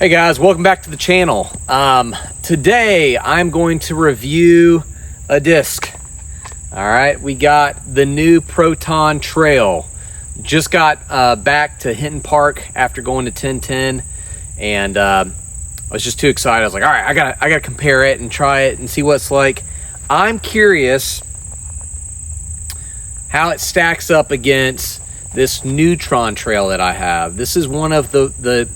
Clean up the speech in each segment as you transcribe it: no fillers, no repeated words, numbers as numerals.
Hey guys, welcome back to the channel. Today I'm going to review a disc. All right, we got the new Proton trail. Just got back to Hinton Park after going to 1010, and I was just too excited. I was like, all right, I gotta compare it and try it and see what it's like. I'm curious how it stacks up against this neutron trail that I have. This is one of the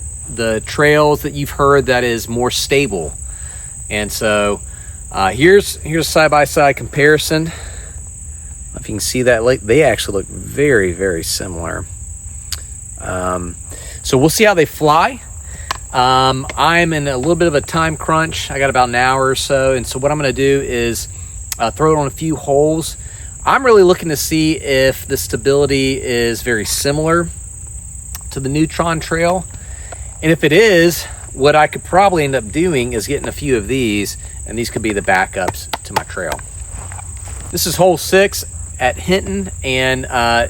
trails that you've heard that is more stable, and so here's a side-by-side comparison. If you can see that, like, they actually look very similar. So we'll see how they fly. I'm in a little bit of a time crunch. I got about an hour or so, and so what I'm going to do is throw it on a few holes. I'm really looking to see if the stability is very similar to the neutron trail. And if it is, what I could probably end up doing is getting a few of these, and these could be the backups to my trail. This is hole 6 at Hinton, and I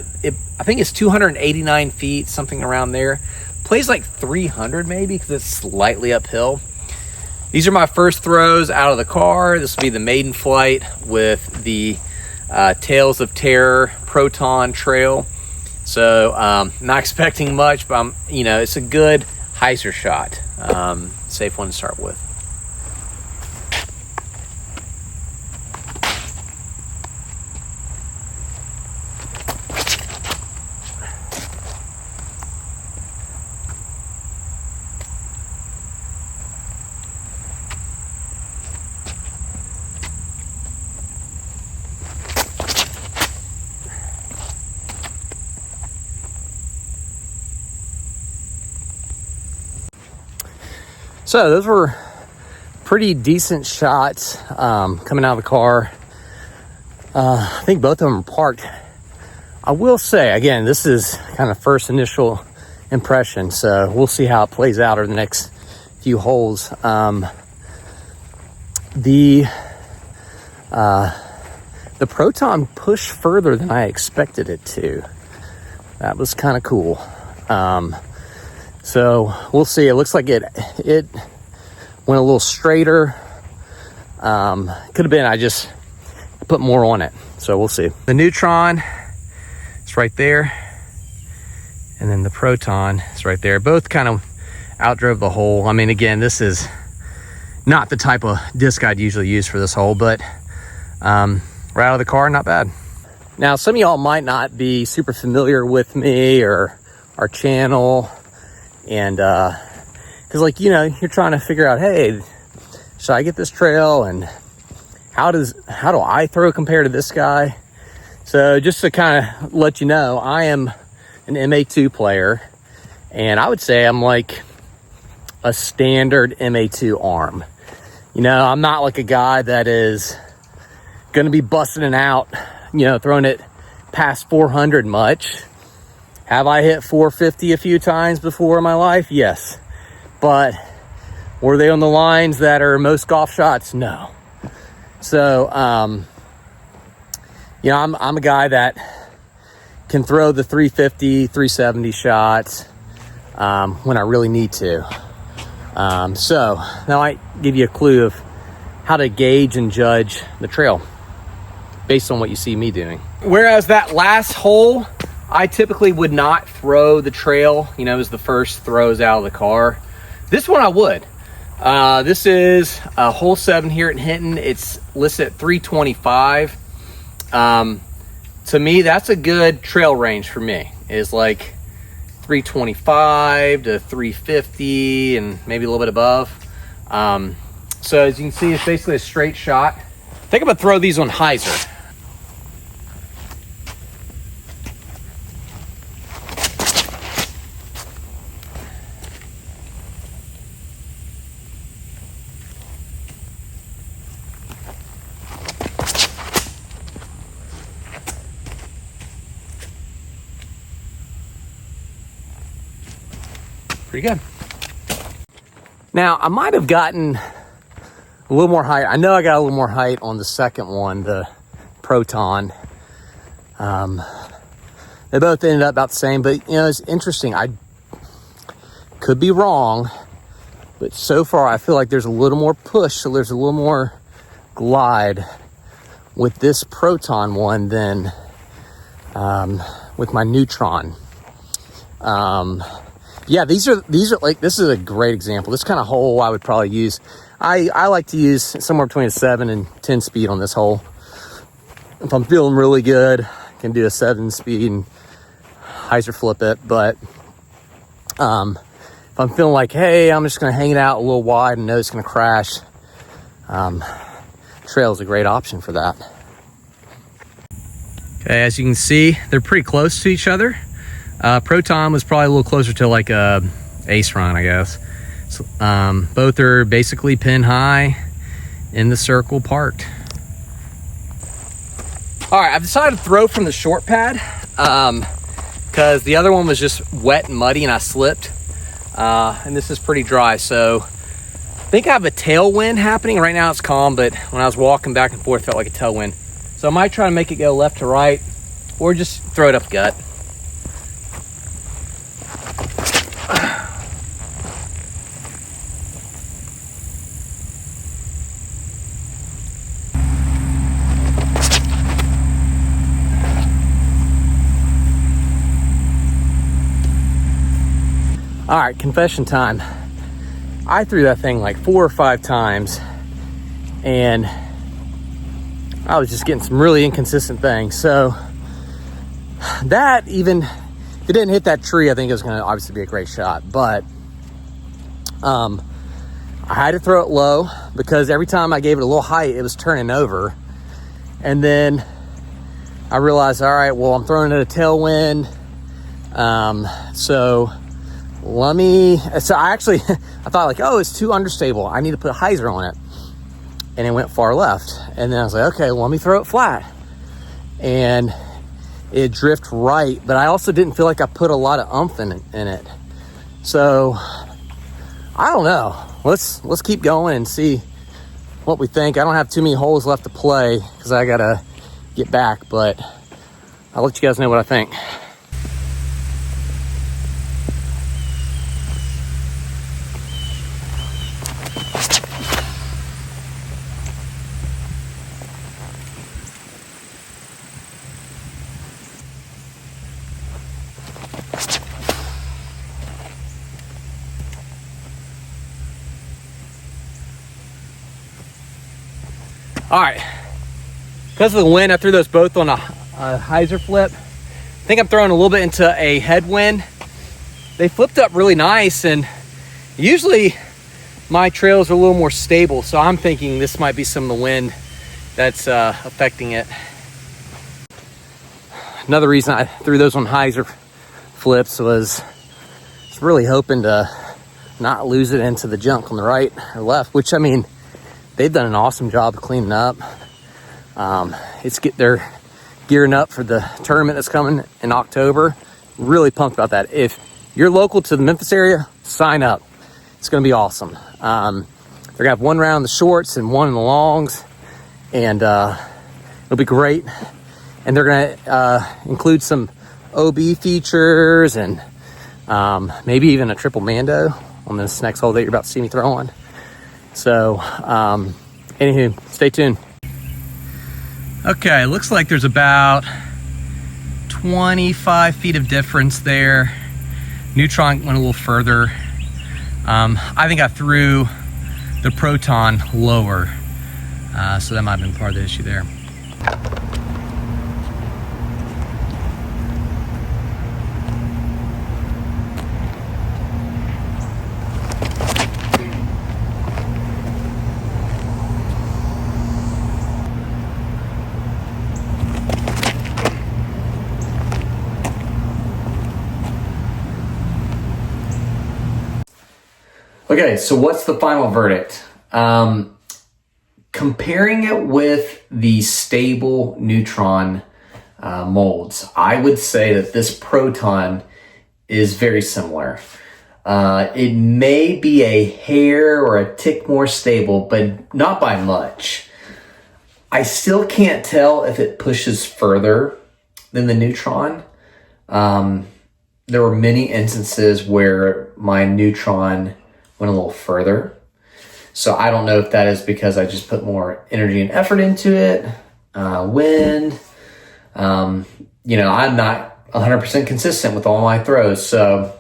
think it's 289 feet, something around there. Plays like 300 maybe, because it's slightly uphill. These are my first throws out of the car. This will be the maiden flight with the Tales of Terror Proton trail. So not expecting much, but it's a good hyzer shot. Safe one to start with. So those were pretty decent shots coming out of the car. I think both of them are parked. I will say, again, this is kind of first initial impression, so we'll see how it plays out over the next few holes. The Proton pushed further than I expected it to. That was kind of cool. So we'll see. It looks like it went a little straighter. Could have been I just put more on it. So we'll see. The neutron is right there, and then the Proton is right there. Both kind of outdrove the hole. I mean, again, this is not the type of disc I'd usually use for this hole, but right out of the car, not bad. Now, some of y'all might not be super familiar with me or our channel. And because you're trying to figure out, hey, should I get this trail, and how do I throw compared to this guy? So just to kind of let you know, I am an MA2 player, and I would say I'm like a standard MA2 arm. I'm not like a guy that is going to be busting it out, throwing it past 400 much. Have I hit 450 a few times before in my life? Yes. But were they on the lines that are most golf shots? No. So, I'm a guy that can throw the 350, 370 shots when I really need to. So now I give you a clue of how to gauge and judge the trail based on what you see me doing. Whereas that last hole, I typically would not throw the trail, as the first throws out of the car. This one I would. This is hole 7 here at Hinton. It's listed at 325. To me, that's a good trail range for me. It's like 325 to 350 and maybe a little bit above. So as you can see, it's basically a straight shot. I think I'm gonna throw these on hyzer. Pretty good. Now, I might have gotten a little more height. I know I got a little more height on the second one, the Proton. They both ended up about the same, but it's interesting. I could be wrong, But so far, I feel like there's a little more push, so there's a little more glide with this proton one than with my neutron. Yeah, these are like, this is a great example. This kind of hole I would probably use. I like to use somewhere between a 7 and 10 speed on this hole. If I'm feeling really good, I can do a 7 speed and hyzer flip it. But if I'm feeling like, hey, I'm just gonna hang it out a little wide and know it's gonna crash, trail is a great option for that. Okay, as you can see, they're pretty close to each other. Proton was probably a little closer to like a ace run, I guess. So, both are basically pin high in the circle parked. All right, I've decided to throw from the short pad because the other one was just wet and muddy and I slipped. And this is pretty dry, so I think I have a tailwind happening. Right now it's calm, but when I was walking back and forth, it felt like a tailwind. So I might try to make it go left to right or just throw it up the gut. All right, confession time. I threw that thing like 4 or 5 times and I was just getting some really inconsistent things. So that, even if it didn't hit that tree, I think it was gonna obviously be a great shot, but I had to throw it low because every time I gave it a little height, it was turning over. And then I realized, all right, well, I'm throwing it a tailwind. So I actually, I thought like, oh, it's too understable. I need to put a hyzer on it. And it went far left. And then I was like, okay, well, let me throw it flat. And it drifted right, but I also didn't feel like I put a lot of oomph in it. So I don't know. Let's keep going and see what we think. I don't have too many holes left to play because I gotta get back, but I'll let you guys know what I think. All right, because of the wind, I threw those both on a hyzer flip. I think I'm throwing a little bit into a headwind. They flipped up really nice, and usually my trails are a little more stable, so I'm thinking this might be some of the wind that's affecting it. Another reason I threw those on hyzer flips was really hoping to not lose it into the junk on the right or left, which, I mean, they've done an awesome job of cleaning up. They're gearing up for the tournament that's coming in October. Really pumped about that. If you're local to the Memphis area, sign up. It's going to be awesome. They're going to have one round in the shorts and one in the longs, and it'll be great. And they're going to include some OB features and maybe even a triple mando on this next hole that you're about to see me throw on. So, anywho, stay tuned. Okay, looks like there's about 25 feet of difference there. Neutron went a little further. I think I threw the Proton lower, so that might have been part of the issue there. Okay, so what's the final verdict? Comparing it with the stable neutron molds, I would say that this Proton is very similar. It may be a hair or a tick more stable, but not by much. I still can't tell if it pushes further than the neutron. There were many instances where my neutron went a little further. So I don't know if that is because I just put more energy and effort into it. Wind. I'm not 100% consistent with all my throws. So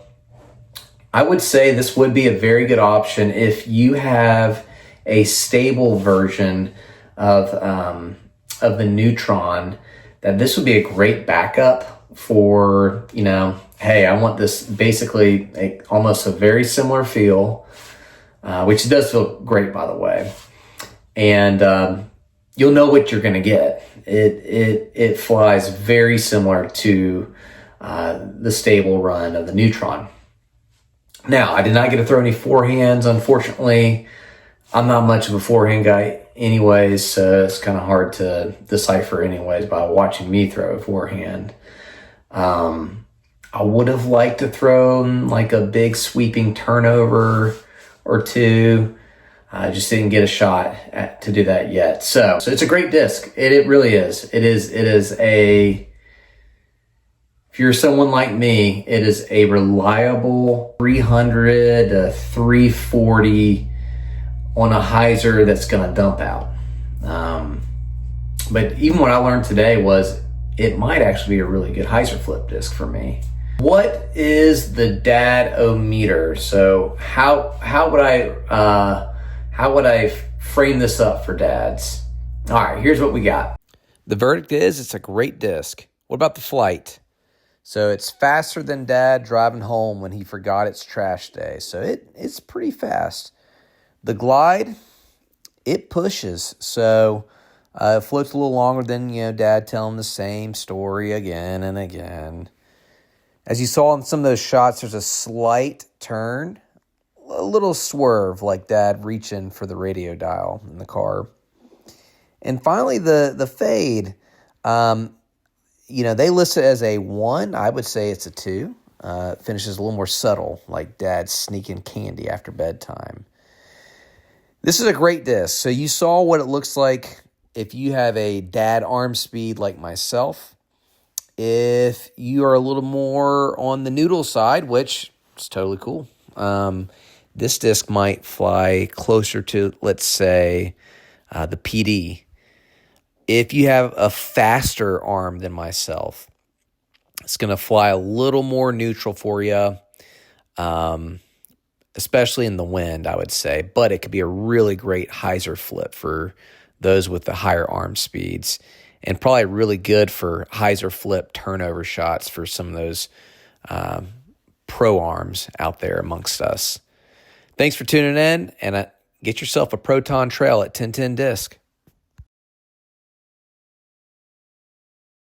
I would say this would be a very good option if you have a stable version of the Neutron, that this would be a great backup for, hey, I want this basically almost a very similar feel, which does feel great, by the way. And you'll know what you're going to get. It flies very similar to the stable run of the Neutron. Now, I did not get to throw any forehands, unfortunately. I'm not much of a forehand guy anyways, so it's kind of hard to decipher anyways by watching me throw a forehand. I would have liked to throw like a big sweeping turnover or two. I just didn't get a shot to do that yet. So it's a great disc. It really is. It is if you're someone like me, it is a reliable 300 to 340 on a hyzer that's going to dump out. But even what I learned today was it might actually be a really good hyzer flip disc for me. What is the dad-o-meter? So how would I frame this up for dads? All right, here's what we got. The verdict is it's a great disc. What about the flight? So it's faster than Dad driving home when he forgot it's trash day. So it's pretty fast. The glide, it pushes. So it floats a little longer than, Dad telling the same story again and again. As you saw in some of those shots, there's a slight turn, a little swerve like Dad reaching for the radio dial in the car. And finally, the fade, they list it as a 1. I would say it's a 2. It finishes a little more subtle, like Dad sneaking candy after bedtime. This is a great disc. So you saw what it looks like if you have a dad arm speed like myself. If you are a little more on the noodle side, which is totally cool, this disc might fly closer to, let's say, the PD. If you have a faster arm than myself, it's going to fly a little more neutral for you, especially in the wind, I would say. But it could be a really great hyzer flip for those with the higher arm speeds, and probably really good for hyzer flip turnover shots for some of those pro arms out there amongst us. Thanks for tuning in, and get yourself a Proton Trail at 1010 disc.